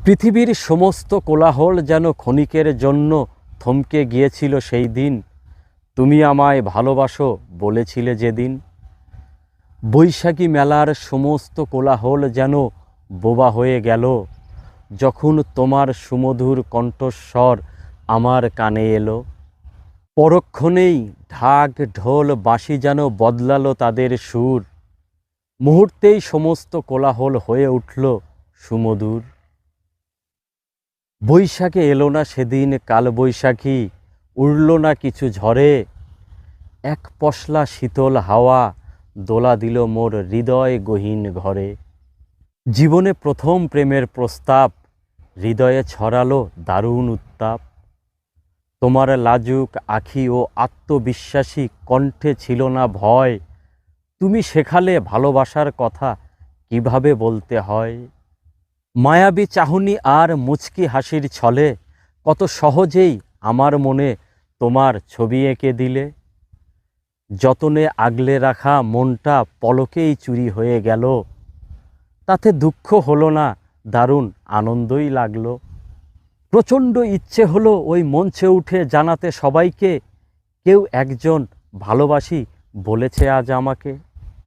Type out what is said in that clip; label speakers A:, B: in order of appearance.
A: পৃথিবীর সমস্ত কোলাহল যেন ক্ষণিকের জন্য থমকে গিয়েছিল সেই দিন। তুমি আমায় ভালোবাসো বলেছিলে যেদিন। বৈশাখী মেলার সমস্ত কোলাহল যেন বোবা হয়ে গেল যখন তোমার সুমধুর কণ্ঠস্বর আমার কানে এলো। পরক্ষণেই ঢাক ঢোল বাঁশি যেন বদলালো তাদের সুর। মুহূর্তেই সমস্ত কোলাহল হয়ে উঠল সুমধুর। বৈশাখে এলো না সেদিন কালবৈশাখী, উড়ল না কিছু ঝড়ে। এক পশলা শীতল হাওয়া দোলা দিল মোর হৃদয় গহীন ঘরে। জীবনে প্রথম প্রেমের প্রস্তাব হৃদয়ে ছড়ালো দারুণ উত্তাপ। তোমার লাজুক আঁখি ও আত্মবিশ্বাসী কণ্ঠে ছিল না ভয়। তুমি শেখালে ভালোবাসার কথা কিভাবে বলতে হয়। মায়াবী চাহনি আর মুচকি হাসির ছলে কত সহজেই আমার মনে তোমার ছবি এঁকে দিলে। যতনে আগলে রাখা মনটা পলকেই চুরি হয়ে গেল। তাতে দুঃখ হলো না, দারুণ আনন্দই লাগলো। প্রচণ্ড ইচ্ছে হলো ওই মঞ্চে উঠে জানাতে সবাইকে, কেউ একজন ভালোবাসি বলেছে আজ আমাকে।